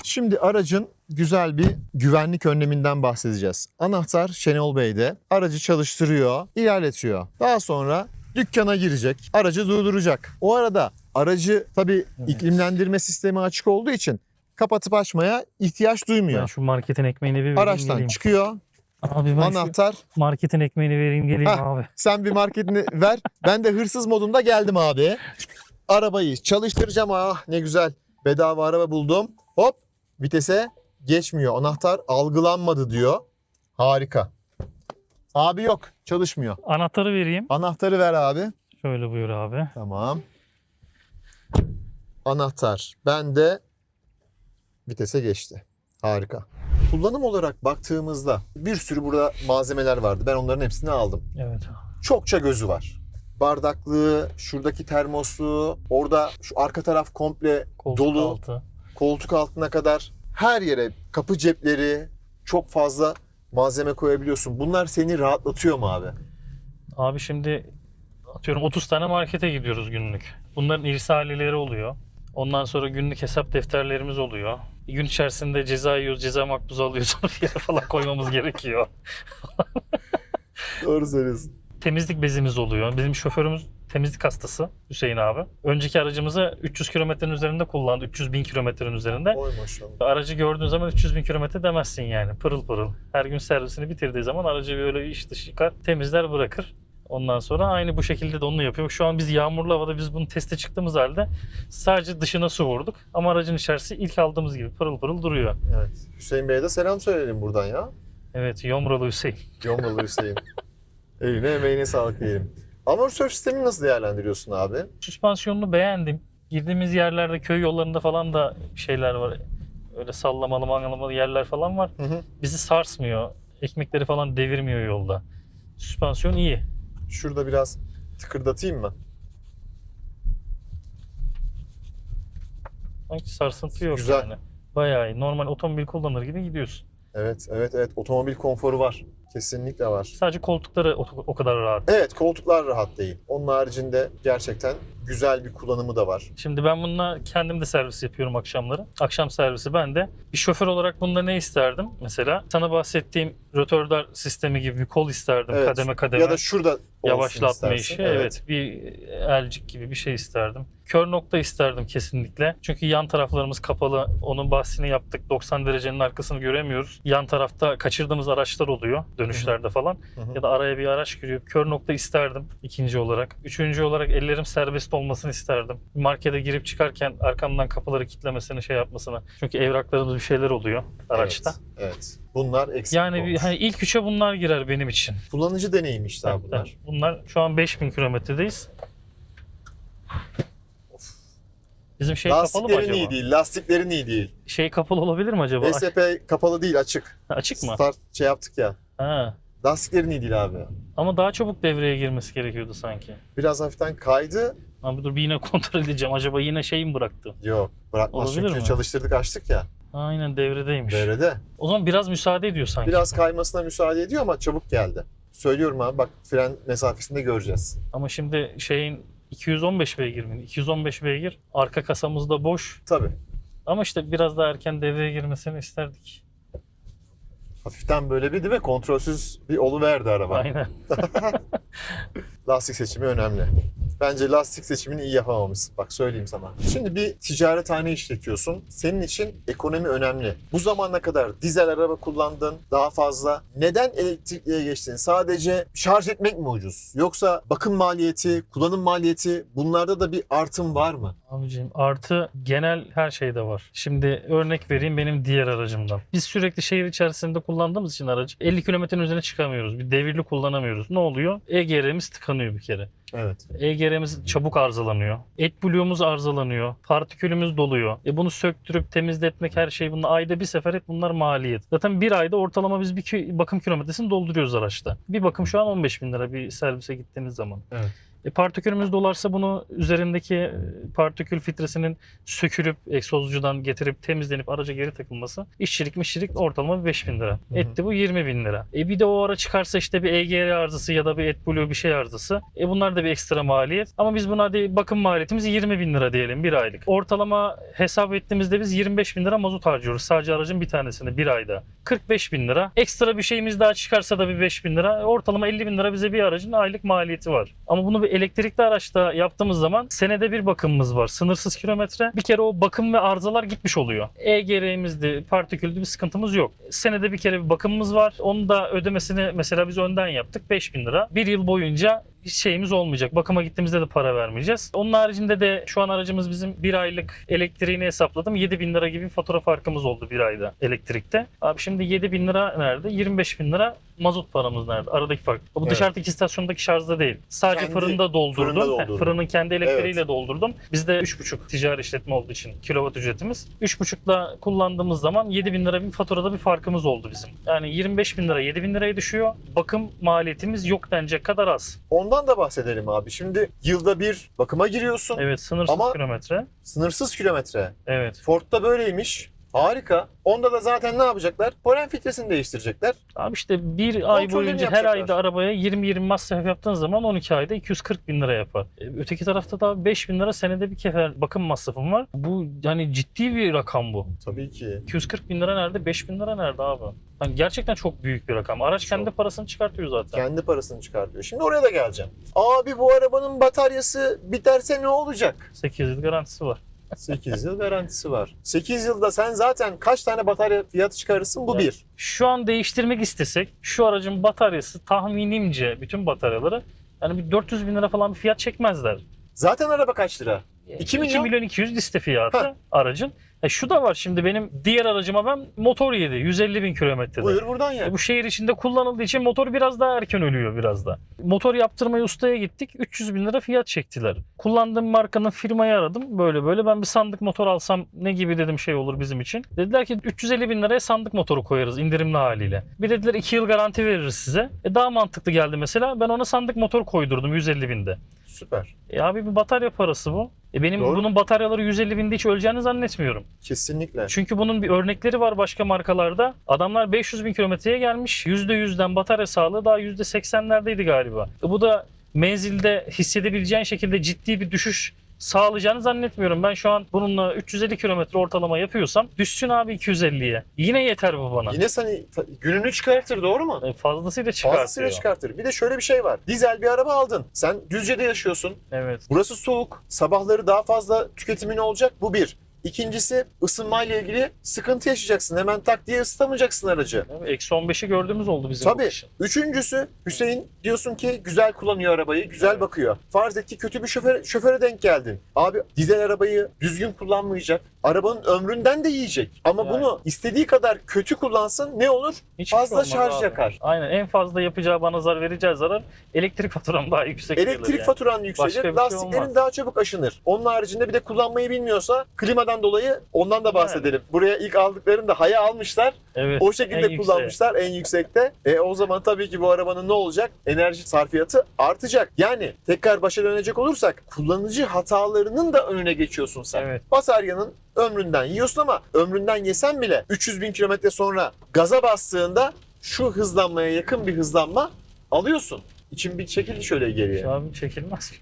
Şimdi aracın güzel bir güvenlik önleminden bahsedeceğiz. Anahtar Şenol Bey'de. Aracı çalıştırıyor, ilerletiyor. Daha sonra dükkana girecek, aracı durduracak. O arada aracı tabii iklimlendirme sistemi açık olduğu için kapatıp açmaya ihtiyaç Ben duymuyor. şu marketin ekmeğini bir vereyim Araçtan geleyim. çıkıyor, Abi ben anahtar. şu marketin ekmeğini vereyim geleyim Heh. abi. Sen bir marketini ver. Ben de hırsız modunda geldim abi. Arabayı çalıştıracağım. Ah ne güzel. Bedava araba buldum. Hop, vitese geçmiyor. Anahtar algılanmadı diyor. Harika. Abi yok, çalışmıyor. Anahtarı vereyim. Anahtarı ver abi. Şöyle buyur abi. Tamam. Anahtar bende, vitese geçti. Harika. Kullanım olarak baktığımızda bir sürü burada malzemeler vardı. Ben onların hepsini aldım. Evet. Çokça gözü var. Bardaklığı, şuradaki termosluğu, orada şu arka taraf komple Koltuk dolu. altı. Koltuk altına kadar her yere, kapı cepleri, çok fazla malzeme koyabiliyorsun. Bunlar seni rahatlatıyor mu abi? Abi şimdi atıyorum 30 tane markete gidiyoruz günlük. Bunların irsalileri oluyor. Ondan sonra günlük hesap defterlerimiz oluyor. Gün içerisinde ceza yiyoruz, ceza makbuzu alıyoruz. Bir yere falan koymamız gerekiyor. Doğru söylüyorsun. Temizlik bezimiz oluyor. Bizim şoförümüz temizlik hastası Hüseyin abi. Önceki aracımızı 300 kilometrenin üzerinde kullandı. 300 bin kilometrenin üzerinde. Oy maşallah. Aracı gördüğün zaman 300 bin kilometre demezsin yani. Pırıl pırıl. Her gün servisini bitirdiği zaman aracı böyle iç dış yıkar, temizler, bırakır. Ondan sonra aynı bu şekilde de onu yapıyor. Şu an biz yağmurlu havada biz bunu teste çıktığımız halde sadece dışına su vurduk. Ama aracın içerisi ilk aldığımız gibi pırıl pırıl duruyor. Evet. Hüseyin Bey'e de selam söyleyelim buradan ya. Evet, Yomralı Hüseyin. Yomralı Hüseyin. Eline emeğine sağlık diyelim. Amortisör sistemini nasıl değerlendiriyorsun abi? Süspansiyonunu beğendim. Girdiğimiz yerlerde, köy yollarında falan da şeyler var. Öyle sallamalı mangalamalı yerler falan var. Hı hı. Bizi sarsmıyor. Ekmekleri falan devirmiyor yolda. Süspansiyon iyi. Şurada biraz tıkırdatayım mı? Sanki sarsıntı yok Güzel. yani. Bayağı iyi. Normal otomobil kullanır gibi gidiyorsun. Evet, evet, evet. Otomobil konforu var. Kesinlikle var. Sadece koltukları o kadar rahat. Evet, koltuklar rahat değil. Onun haricinde gerçekten güzel bir kullanımı da var. Şimdi ben bununla kendim de servis yapıyorum akşamları. Akşam servisi ben de. Bir şoför olarak bunda ne isterdim? Mesela sana bahsettiğim rötordar sistemi gibi bir kol isterdim. Evet. Kademe kademe. Ya da şurada olsun Yavaşlatma istersin. işi. Evet. Bir elcik gibi bir şey isterdim. Kör nokta isterdim kesinlikle. Çünkü yan taraflarımız kapalı. Onun bahsini yaptık. 90 derecenin arkasını göremiyoruz. Yan tarafta kaçırdığımız araçlar oluyor dönüşlerde falan. Hı hı. Ya da araya bir araç giriyor. Kör nokta isterdim ikinci olarak. Üçüncü olarak ellerim serbest olmasını isterdim. Markete girip çıkarken arkamdan kapıları kilitlemesini şey yapmasını. Çünkü evraklarımız bir şeyler oluyor araçta. Evet, evet. Bunlar eksik Yani olmuş. hani ilk üçe bunlar girer benim için. Kullanıcı deneyimi işte abi bunlar. Evet, bunlar şu an 5000 kilometredeyiz. Bizim şey kapalı mı Lastiklerin acaba? iyi değil, lastiklerin iyi değil. Şey kapalı olabilir mi acaba? ESP kapalı değil, açık. Açık mı? Start şey yaptık ya. Ha. Lastiklerin iyi değil abi. Ama daha çabuk devreye girmesi gerekiyordu sanki. Biraz hafiften kaydı. Abi dur bir yine kontrol edeceğim. Acaba yine şey mi bıraktı? Yok, bırakmaz Olabilir çünkü mi? çalıştırdık, açtık ya. Aynen devredeymiş. Devrede. O zaman biraz müsaade ediyor sanki. Biraz kaymasına müsaade ediyor ama çabuk geldi. Söylüyorum abi, bak fren mesafesinde göreceğiz. Ama şimdi şeyin 215 beygir mi? 215 beygir. Arka kasamız da boş. Tabii. Ama işte biraz daha erken devreye girmesini isterdik. Hafiften böyle bir değil mi? Kontrolsüz bir oluverdi araba. Aynen. Lastik seçimi önemli. Bence lastik seçimini iyi yapamamışsın. Bak söyleyeyim sana. Şimdi bir ticarethane işletiyorsun. Senin için ekonomi önemli. Bu zamana kadar dizel araba kullandın daha fazla. Neden elektrikliye geçtin? Sadece şarj etmek mi ucuz? Yoksa bakım maliyeti, kullanım maliyeti, bunlarda da bir artım var mı? Abiciğim artı genel her şeyde var. Şimdi örnek vereyim benim diğer aracımdan. Biz sürekli şehir içerisinde kullandığımız için aracı 50 kilometrenin üzerine çıkamıyoruz. Bir devirli kullanamıyoruz. Ne oluyor? EGR'miz tıkanıyor bir kere. Evet. EGR'miz çabuk arızalanıyor. AdBlue'umuz arızalanıyor. Partikülümüz doluyor. Bunu söktürüp temizletmek her şey bunlar ayda bir sefer hep bunlar maliyet. Zaten bir ayda ortalama biz bir bakım kilometresini dolduruyoruz araçta. Bir bakım şu an 15 bin lira bir servise gittiğiniz zaman. Evet. Partikülümüz dolarsa bunu üzerindeki partikül filtresinin sökülüp egzozcudan getirip temizlenip araca geri takılması işçilik ortalama 5 bin lira. Hı hı. Etti bu 20 bin lira. Bir de o ara çıkarsa işte bir EGR arızası ya da bir AdBlue bir şey arızası. Bunlar da bir ekstra maliyet. Ama biz buna hadi bakım maliyetimiz 20 bin lira diyelim bir aylık. Ortalama hesap ettiğimizde biz 25 bin lira mazot harcıyoruz. Sadece aracın bir tanesini bir ayda. 45 bin lira. Ekstra bir şeyimiz daha çıkarsa da bir 5 bin lira. Ortalama 50 bin lira bize bir aracın aylık maliyeti var. Ama bunu bir elektrikli araçta yaptığımız zaman senede bir bakımımız var. Sınırsız kilometre. Bir kere o bakım ve arızalar gitmiş oluyor. EGR'imizde, partikülde bir sıkıntımız yok. Senede bir kere bir bakımımız var. Onun da ödemesini mesela biz önden yaptık. 5 bin lira. Bir yıl boyunca şeyimiz olmayacak. Bakıma gittiğimizde de para vermeyeceğiz. Onun haricinde de şu an aracımız bizim bir aylık elektriğini hesapladım. 7 bin lira gibi bir fatura farkımız oldu bir ayda elektrikte. Abi şimdi 7 bin lira nerede? 25 bin lira mazot paramız nerede? Aradaki fark. Bu Evet. dışarıdaki istasyondaki şarjda değil. Sadece Kendi fırında doldurdum. fırında doldurdun. Fırının kendi elektriğiyle Evet. doldurdum. Bizde 3,5 ticari işletme olduğu için kilowatt ücretimiz. 3,5'la kullandığımız zaman 7 bin lira bir faturada bir farkımız oldu bizim. Yani 25 bin lira 7 bin liraya düşüyor. Bakım maliyetimiz yok denecek kadar az. Ondan da bahsedelim abi. Şimdi yılda bir bakıma giriyorsun. Evet, sınırsız Ama- kilometre. Sınırsız kilometre. Evet. Ford'da böyleymiş. Harika. Onda da zaten ne yapacaklar? Polen filtresini değiştirecekler. Abi işte bir ay Kontrollerini boyunca her yapacaklar. ayda arabaya 20-20 masraf yaptığın zaman 12 ayda 240 bin lira yapar. Öteki tarafta da 5 bin lira senede bir kefer bakım masrafım var. Bu yani ciddi bir rakam bu. Tabii ki. 240 bin lira nerede? 5 bin lira nerede abi? Yani gerçekten çok büyük bir rakam. Araç kendi Çok. parasını çıkartıyor zaten. Kendi parasını çıkartıyor. Şimdi oraya da geleceğim. Abi bu arabanın bataryası biterse ne olacak? 8 yıl garantisi var. 8 yıl garantisi var. 8 yılda sen zaten kaç tane batarya fiyatı çıkarırsın? Bu Evet. bir. Şu an değiştirmek istesek şu aracın bataryası tahminimce bütün bataryaları Yani bir 400 bin lira falan bir fiyat çekmezler. Zaten araba kaç lira? 2 milyon. 2 milyon 200 liste fiyatı Heh. aracın. Şu da var, şimdi benim diğer aracıma ben motor yedi 150 bin kilometrede. Buyur buradan ya. Bu şehir içinde kullanıldığı için motor biraz daha erken ölüyor biraz da. Motor yaptırmaya ustaya gittik. 300 bin lira fiyat çektiler. Kullandığım markanın firmayı aradım. Böyle ben bir sandık motor alsam ne gibi dedim şey olur bizim için. Dediler ki 350 bin liraya sandık motoru koyarız indirimli haliyle. Bir dediler 2 yıl garanti veririz size. Daha mantıklı geldi mesela. Ben ona sandık motor koydurdum 150 binde. Süper. Abi bir batarya parası bu. Benim Doğru. bunun bataryaları 150 binde hiç öleceğini zannetmiyorum. Kesinlikle. Çünkü bunun bir örnekleri var başka markalarda. Adamlar 500 bin kilometreye gelmiş. %100'den batarya sağlığı daha %80'lerdeydi galiba. Bu da menzilde hissedebileceğin şekilde ciddi bir düşüş sağlayacağını zannetmiyorum. Ben şu an bununla 350 kilometre ortalama yapıyorsam düşsün abi 250'ye. Yine yeter bu bana. Yine seni gününü çıkartır, doğru mu? Fazlasıyla çıkartıyor. Fazlasıyla çıkartır. Bir de şöyle bir şey var. Dizel bir araba aldın. Sen Düzce'de yaşıyorsun. Evet. Burası soğuk. Sabahları daha fazla tüketimin olacak. Bu bir. İkincisi, ısınmayla ilgili sıkıntı yaşayacaksın. Hemen tak diye ısıtamayacaksın aracı. Eksi 15'i gördüğümüz oldu bizim bu Tabii. kışın. Üçüncüsü, Hüseyin diyorsun ki güzel kullanıyor arabayı, güzel Evet. bakıyor. Farz et ki kötü bir şoföre denk geldin. Abi dizel arabayı düzgün kullanmayacak. Arabanın ömründen de yiyecek. Ama Yani. bunu istediği kadar kötü kullansın, ne olur? Hiçbir Fazla şey olmaz şarj abi. yakar. Aynen, en fazla yapacağı bana vereceği zarar elektrik faturam daha yüksek gelir Elektrik yani. faturan Başka yükselir, bir şey lastiklerin olmaz. daha çabuk aşınır. Onun haricinde bir de kullanmayı bilmiyorsa klimadan dolayı ondan da bahsedelim. Buraya ilk aldıklarında haya almışlar. Evet, O en şekilde yükseği. kullanmışlar en yüksekte. O zaman tabii ki bu arabanın ne olacak? Enerji sarfiyatı artacak. Yani tekrar başa dönecek olursak kullanıcı hatalarının da önüne geçiyorsun sen. Evet. Bataryanın ömründen yiyorsun ama ömründen yesen bile 300 bin kilometre sonra gaza bastığında şu hızlanmaya yakın bir hızlanma alıyorsun. İçin bir çekildi şöyle geriye. Abi çekilmez mi?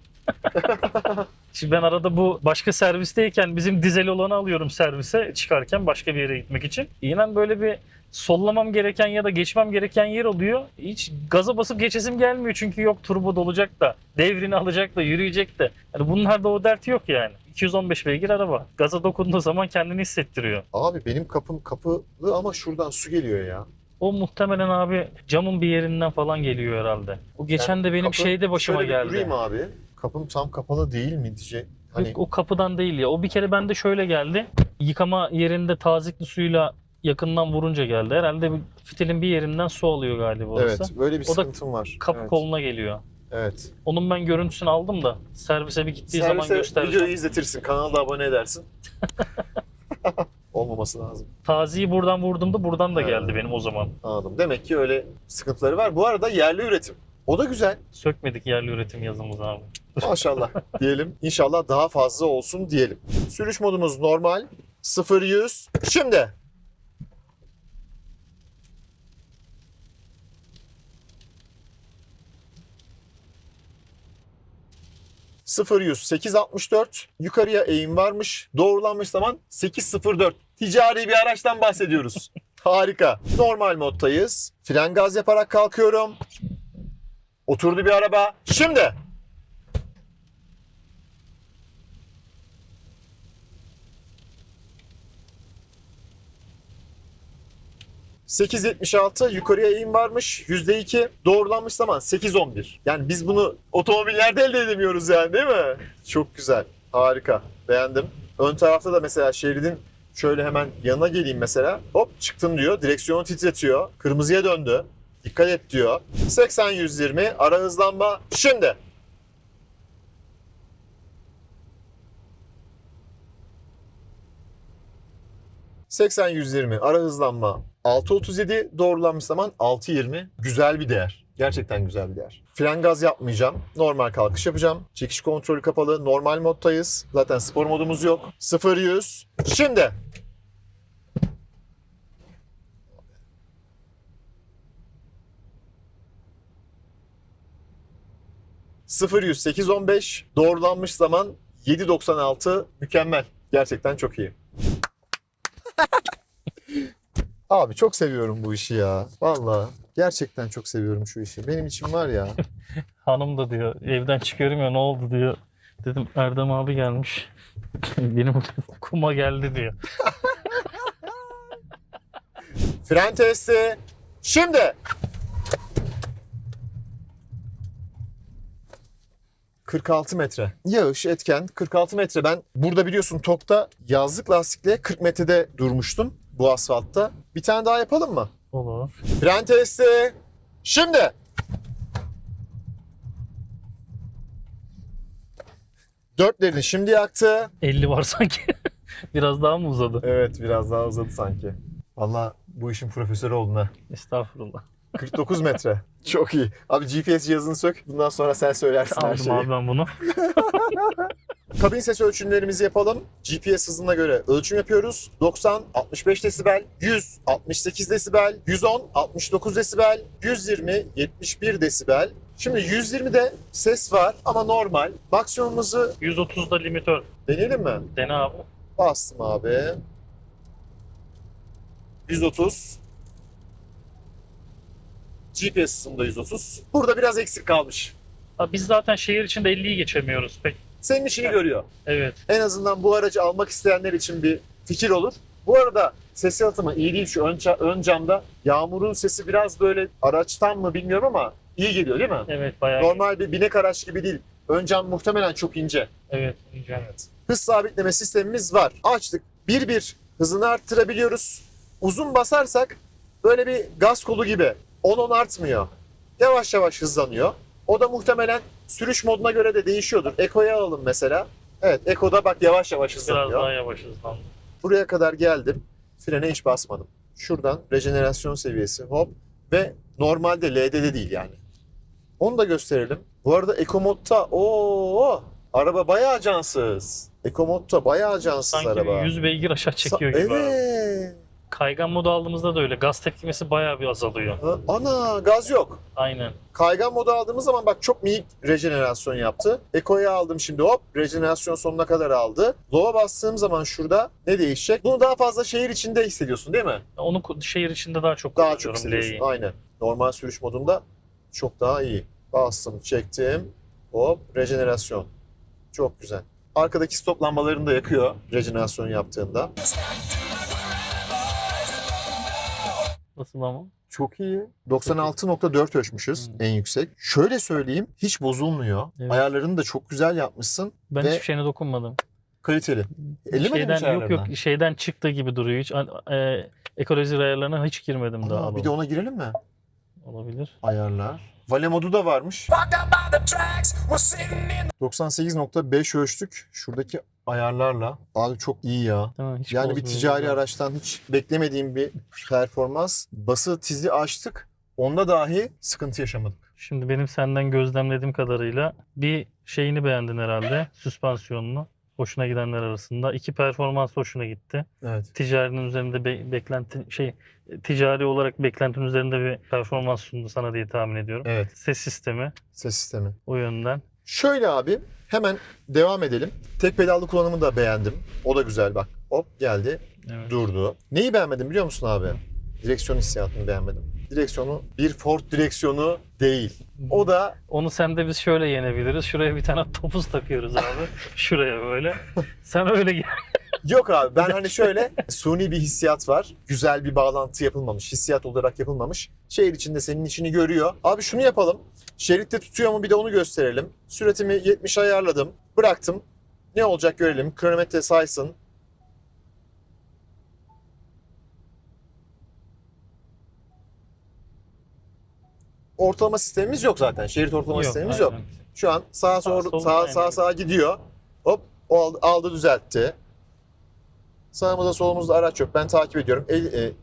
Şimdi ben arada bu başka servisteyken bizim dizel olanı alıyorum servise çıkarken başka bir yere gitmek için. İnan böyle bir sollamam gereken ya da geçmem gereken yer oluyor. Hiç gaza basıp geçesim gelmiyor çünkü yok turbo dolacak da, devrini alacak da, yürüyecek de. Yani bunlarda o dert yok yani. 215 beygir araba. Gaza dokunduğu zaman kendini hissettiriyor. Abi benim kapım kapalı ama şuradan su geliyor ya. O muhtemelen abi camın bir yerinden falan geliyor herhalde. O geçen de benim Kapı- şeyde başıma şöyle bir geldi. durayım abi. Kapım tam kapalı değil mi diyecek. Hani Yok, o kapıdan değil ya. O bir kere bende şöyle geldi. Yıkama yerinde tazikli suyla yakından vurunca geldi. Herhalde fitilin bir yerinden su alıyor galiba orası. evet, böyle bir O da sıkıntım var. Kapı Evet. koluna geliyor. Evet. Onun ben görüntüsünü aldım da servise bir gittiği zaman Servise göstereceğim. videoyu izletirsin, kanalda abone edersin. Olmaması lazım. Taziyi buradan vurduğumda buradan da Ha. geldi benim o zaman. Anladım. Demek ki öyle sıkıntıları var. Bu arada yerli üretim. O da güzel. Sökmedik yerli üretim yazımızı abi. Maşallah diyelim. İnşallah daha fazla olsun diyelim. Sürüş modumuz normal. 0-100. Şimdi. Sıfır 100 864, yukarıya eğim varmış. Doğrulanmış zaman 804. Ticari bir araçtan bahsediyoruz. Harika. Normal moddayız. Fren gaz yaparak kalkıyorum. Oturdu bir araba. Şimdi. ...876 yukarıya eğim varmış. %2 doğrulanmış zaman 811. Yani biz bunu otomobillerde elde edemiyoruz yani, değil mi? Çok güzel. Harika. Beğendim. Ön tarafta da mesela şeridin şöyle hemen yanına geleyim mesela. Hop çıktım diyor. Direksiyonu titretiyor. Kırmızıya döndü. Dikkat et diyor. 80-120 ara hızlanma. Şimdi. ...80-120 ara hızlanma 6.37, doğrulanmış zaman 6.20. Güzel bir değer. Gerçekten güzel bir değer. Fren gaz yapmayacağım. Normal kalkış yapacağım. Çekiş kontrolü kapalı. Normal moddayız. Zaten spor modumuz yok. 0-100. Şimdi. ...0-100 8.15, doğrulanmış zaman 7.96, mükemmel. Gerçekten çok iyi. Abi çok seviyorum bu işi ya. Vallahi gerçekten çok seviyorum şu işi. Benim için var ya. Hanım da diyor evden çıkıyorum ya ne oldu diyor. Dedim Erdem abi gelmiş. Benim kuma geldi diyor. Fren testi. Şimdi. 46 metre. Yağış, etken 46 metre. Ben burada biliyorsun TOK'ta yazlık lastikle 40 metrede durmuştum bu asfaltta. Bir tane daha yapalım mı? Olur. Fren testi. Şimdi. Dörtlerini şimdi yaktı. 50 var sanki. Biraz daha mı uzadı? Evet, biraz daha uzadı sanki. Vallahi bu işin profesörü oldun ha. Estağfurullah. 49 metre. Çok iyi. Abi GPS cihazını sök. Bundan sonra sen söylersin her Aldım şeyi. abi ben bunu. Kabin ses ölçümlerimizi yapalım. GPS hızına göre ölçüm yapıyoruz. 90, 65 desibel, 100, 68 desibel, 110, 69 desibel, 120, 71 desibel. Şimdi 120'de ses var ama normal. Maksimumumuzu 130'da limitör. deneyelim mi? Dene abi. Bastım abi. 130. GPS hızında 130. Burada biraz eksik kalmış. Abi biz zaten şehir içinde 50'yi geçemiyoruz pek. Senin işini görüyor. Evet. En azından bu aracı almak isteyenler için bir fikir olur. Bu arada ses yalıtımı iyi değil şu ön camda. Yağmurun sesi biraz böyle araçtan mı bilmiyorum ama iyi geliyor değil mi? Evet bayağı. Normal bir binek araç gibi değil. Ön cam muhtemelen çok ince. Evet. ince. Hız sabitleme sistemimiz var. Açtık. 1-1 hızını arttırabiliyoruz. Uzun basarsak böyle bir gaz kolu gibi 10-10 artmıyor. Yavaş yavaş hızlanıyor. O da muhtemelen sürüş moduna göre de değişiyordur. Eko'ya alalım mesela. Evet, Eko'da bak yavaş yavaş hızlanıyor. Biraz daha yavaş hızlandı. Buraya kadar geldim. Frene hiç basmadım. Şuradan rejenerasyon seviyesi hop ve normalde LD'de değil yani. Onu da gösterelim. Bu arada Eco Mode'da araba bayağı cansız. Eco Mode'da bayağı cansız Sanki araba. bir 100 beygir aşağı çekiyor gibi. Abi. Evet. Kaygan modu aldığımızda da öyle. Gaz tepkimesi bayağı bir azalıyor. Ana gaz yok. Aynen. Kaygan modu aldığımız zaman bak çok minik rejenerasyon yaptı. Eco'ya aldım şimdi hop rejenerasyon sonuna kadar aldı. Low'a bastığım zaman şurada ne değişecek? Bunu daha fazla şehir içinde hissediyorsun değil mi? Onu şehir içinde daha çok Daha çok kullanıyorum hissediyorsun. L'yi. Aynen. Normal sürüş modunda çok daha iyi. Bastım, çektim. Hop rejenerasyon. Çok güzel. Arkadaki stop lambalarını da yakıyor rejenerasyon yaptığında. Nasıl ama? Çok iyi. 96.4 ölçmüşüz en yüksek. Şöyle söyleyeyim hiç bozulmuyor. Evet. Ayarlarını da çok güzel yapmışsın. Ben Ve hiçbir şeyine dokunmadım. kaliteli. Ellemedin mi hiç Şeyden yok ayarlarına? şeyden çıktı gibi duruyor. Hiç ekoloji ayarlarına hiç girmedim daha. Aa, bir de ona girelim mi? Olabilir. Ayarlar. Vale modu da varmış. 98.5 ölçtük. Şuradaki ayarlarla. Abi çok iyi ya. Değil mi? Hiç Yani bir bozmuyor. ticari araçtan hiç beklemediğim bir performans. Bası tizi açtık. Onda dahi sıkıntı yaşamadık. Şimdi benim senden gözlemlediğim kadarıyla bir şeyini beğendin herhalde. Süspansiyonunu. Hoşuna gidenler arasında. 2 performans hoşuna gitti. Evet. Ticarinin üzerinde ticari olarak beklentinin üzerinde bir performans sundu sana diye tahmin ediyorum. Evet. Ses sistemi Ses sistemi. o yönden. Şöyle abi hemen devam edelim. Tek pedallı kullanımı da beğendim. O da güzel bak. Hop geldi. Evet. Durdu. Neyi beğenmedim biliyor musun abi? Direksiyon hissiyatını beğenmedim. Direksiyonu bir Ford direksiyonu değil. O da Onu sen de biz şöyle yenebiliriz. Şuraya bir tane topuz takıyoruz abi. Şuraya böyle. Sen öyle gel. yok abi. Ben hani şöyle suni bir hissiyat var. Güzel bir bağlantı yapılmamış. Hissiyat olarak yapılmamış. Şehir içinde senin işini görüyor. Abi şunu yapalım. Şeritte tutuyor mu bir de onu gösterelim. Süratimi 70 ayarladım. Bıraktım. Ne olacak görelim. Kronometre saysın. Ortalama sistemimiz yok zaten. Şerit ortalama sistemimiz yok. aynen. Şu an sağa sol, sağa aynen. gidiyor. Hop o aldı düzeltti. Sağımızda solumuzda araç yok. Ben takip ediyorum.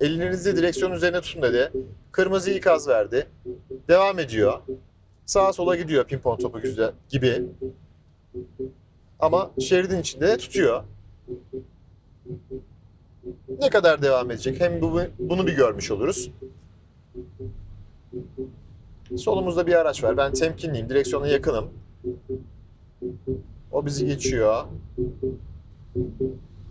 Elinizi direksiyon üzerine tutun dedi. Kırmızı ikaz verdi. Devam ediyor. Sağa sola gidiyor pimpon topu güzel gibi. Ama şeridin içinde de tutuyor. Ne kadar devam edecek? Hem bunu bir görmüş oluruz. Solumuzda bir araç var. Ben temkinliyim. Direksiyona yakınım. O bizi geçiyor.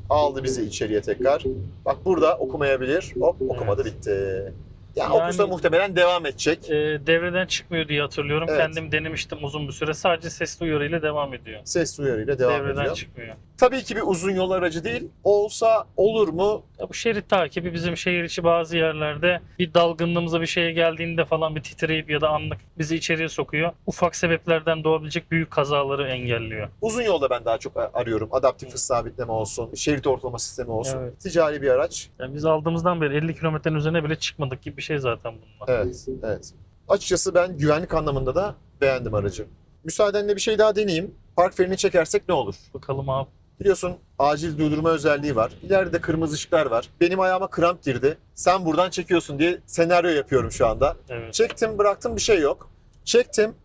Aldı bizi içeriye tekrar. Bak burada okumayabilir. Hop okumadı bitti. Yani o kısa muhtemelen devam edecek. Devreden çıkmıyor diye hatırlıyorum. Evet. Kendim denemiştim uzun bir süre. Sadece sesli uyarıyla devam ediyor. Ses uyarıyla devam Devreden ediyor. çıkmıyor. Tabii ki bir uzun yol aracı değil. Olsa olur mu? Ya bu şerit takibi bizim şehir içi bazı yerlerde bir dalgınlığımıza bir şeye geldiğinde falan bir titreyip ya da anlık bizi içeriye sokuyor. Ufak sebeplerden doğabilecek büyük kazaları engelliyor. Uzun yolda ben daha çok arıyorum. Adaptif hız sabitleme olsun, şerit ortalama sistemi olsun. Evet. Ticari bir araç. Yani biz aldığımızdan beri 50 kilometrenin üzerine bile çıkmadık gibi bir şey zaten bununla. Evet, evet. Açıkçası ben güvenlik anlamında da beğendim aracı. Müsaadenle bir şey daha deneyeyim. Park frenini çekersek ne olur? Bakalım abi. Biliyorsun acil durdurma özelliği var. İleride kırmızı ışıklar var. Benim ayağıma kramp girdi. Sen buradan çekiyorsun diye senaryo yapıyorum şu anda. Evet. Çektim, bıraktım, bir şey yok. Çektim.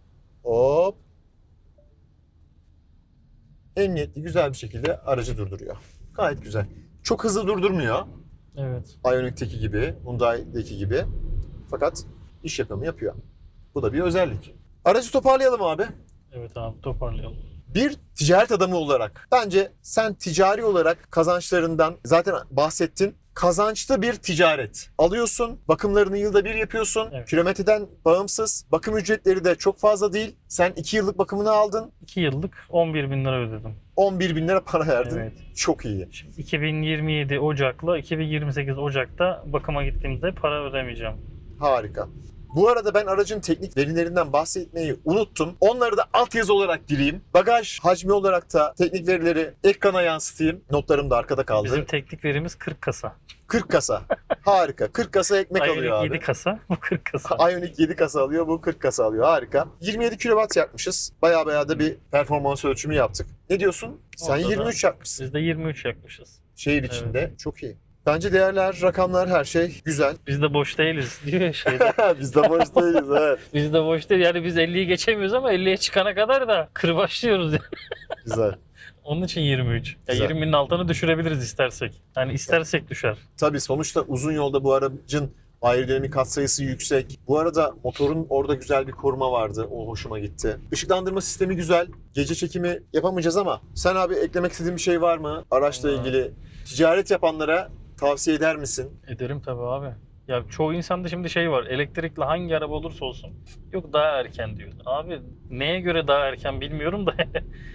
Hop. Emniyetli, güzel bir şekilde aracı durduruyor. Gayet güzel. Çok hızlı durdurmuyor. Evet. Ioniq'teki gibi, Hyundai'deki gibi. Fakat iş yapımı yapıyor. Bu da bir özellik. Aracı toparlayalım abi. Evet abi, toparlayalım. Bir ticaret adamı olarak bence sen ticari olarak kazançlarından zaten bahsettin. Kazançlı bir ticaret. Alıyorsun, bakımlarını yılda bir yapıyorsun. Evet. Kilometreden bağımsız. Bakım ücretleri de çok fazla değil. Sen 2 yıllık bakımını aldın. 2 yıllık 11 bin lira ödedim. 11 bin lira para verdin. Evet. Çok iyi. Şimdi 2027 Ocak'la 2028 Ocak'ta bakıma gittiğimizde para ödemeyeceğim. Harika. Bu arada ben aracın teknik verilerinden bahsetmeyi unuttum. Onları da altyazı olarak gireyim. Bagaj hacmi olarak da teknik verileri ekrana yansıtayım. Notlarım da arkada kaldı. Bizim teknik verimiz 40 kasa. 40 kasa. Harika. 40 kasa ekmek alıyor Ioniq abi. 7 kasa, bu 40 kasa. Ioniq 7 kasa alıyor, bu 40 kasa alıyor. Harika. 27 kW yakmışız. Baya da bir performans ölçümü yaptık. Ne diyorsun? Sen Orada da 23 yapmışsın. Biz de 23 yakmışız. Şehir içinde. Çok iyi. Bence değerler, rakamlar, her şey güzel. Biz de boş değiliz diyor ya şeyde. Biz de boş değiliz, evet. Biz de boş değil. Yani biz 50'yi geçemiyoruz ama 50'ye çıkana kadar da kırbaçlıyoruz. Güzel. Onun için 23. Ya Güzel. 20'nin altını düşürebiliriz istersek. Yani istersek düşer. Tabii sonuçta uzun yolda bu aracın aerodinamik katsayısı yüksek. Bu arada motorun orada güzel bir koruma vardı. O hoşuma gitti. Işıklandırma sistemi güzel. Gece çekimi yapamayacağız ama sen abi eklemek istediğin bir şey var mı? Araçla ilgili ticaret yapanlara tavsiye eder misin? Ederim tabii abi. Ya çoğu insanda şimdi şey var. Elektrikli hangi araba olursa olsun. Yok daha erken diyor. Abi neye göre daha erken bilmiyorum da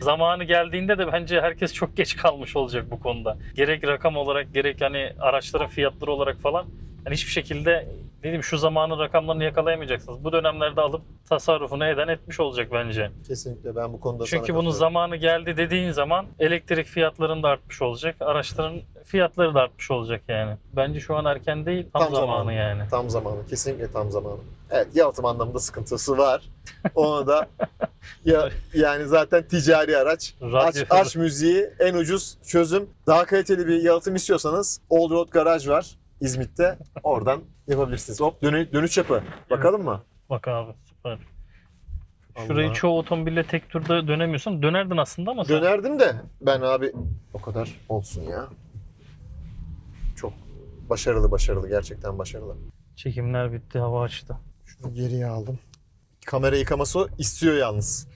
zamanı geldiğinde de bence herkes çok geç kalmış olacak bu konuda. Gerek rakam olarak gerek hani araçların fiyatları olarak falan. Yani hiçbir şekilde dedim şu zamanın rakamlarını yakalayamayacaksınız. Bu dönemlerde alıp tasarrufunu etmiş olacak bence. Kesinlikle ben bu konuda sana Çünkü bunun katılıyorum. zamanı geldi dediğin zaman elektrik fiyatlarının da artmış olacak. Araçların fiyatları da artmış olacak yani. Bence şu an erken değil, tam zamanı yani. Tam zamanı. Kesinlikle tam zamanı. Evet, yalıtım anlamında sıkıntısı var. Onu da yani zaten ticari araç. Radyo Aç müziği, en ucuz çözüm. Daha kaliteli bir yalıtım istiyorsanız Old Road Garaj var İzmit'te. Oradan yapabilirsiniz. Hop, dönüş yapı. Bakalım mı? Bak abi süper. Şurayı Allah. çoğu otomobille tek turda dönemiyorsun. Dönerdin aslında ama sen... Dönerdim de ben abi o kadar olsun ya. Çok başarılı, gerçekten başarılı. Çekimler bitti, hava açtı. Şunu geriye aldım. Kamera yıkaması istiyor yalnız.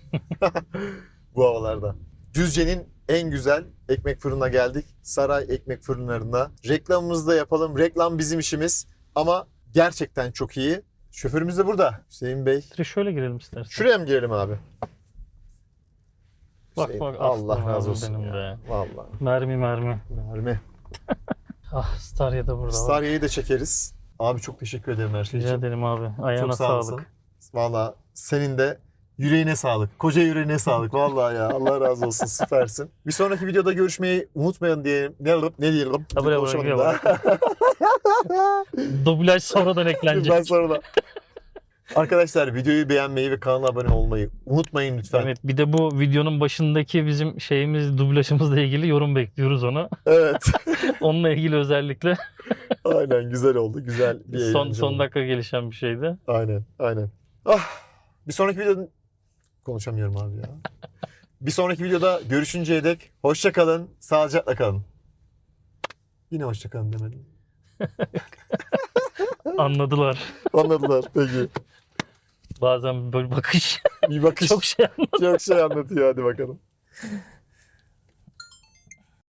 Bu havalarda. Düzce'nin en güzel ekmek fırınına geldik. Saray Ekmek Fırınlarına. Reklamımızı da yapalım. Reklam bizim işimiz. Ama gerçekten çok iyi. Şoförümüz de burada. Hüseyin Bey. Şöyle girelim istersen. Şuraya mı girelim abi? Bak Hüseyin, bak, Allah aslanım razı olsun benim ya. be. Vallahi. Mermi. Mermi. Ah, Starya da burada. Var. Starya'yı da çekeriz. Abi çok teşekkür ederim her şey Rica için. ederim abi. Çok Ayağına sağ olasın. sağlık. Valla senin de yüreğine sağlık. Koca yüreğine sağlık. Vallahi ya. Allah razı olsun. Süpersin. Bir sonraki videoda görüşmeyi unutmayın diye ne diyelim? Abone Konuşamadım olmayı daha. Dublaj sonradan eklenecek. Ben sonra da. Arkadaşlar videoyu beğenmeyi ve kanala abone olmayı unutmayın lütfen. Evet, bir de bu videonun başındaki bizim şeyimiz, dublajımızla ilgili yorum bekliyoruz ona. Evet. Onunla ilgili özellikle Aynen, güzel oldu. Güzel bir eğlence son oldu. dakika gelişen bir şeydi. Aynen. Ah, bir sonraki videoda konuşamıyorum abi ya. Bir sonraki videoda görüşünceye dek hoşça kalın, sağlıcakla kalın. Yine hoşça kalın demedim. Anladılar. Anladılar. Peki. Bazen böyle bakış Bir bakış çok şey anlatıyor. çok şey anlatıyor. Hadi bakalım.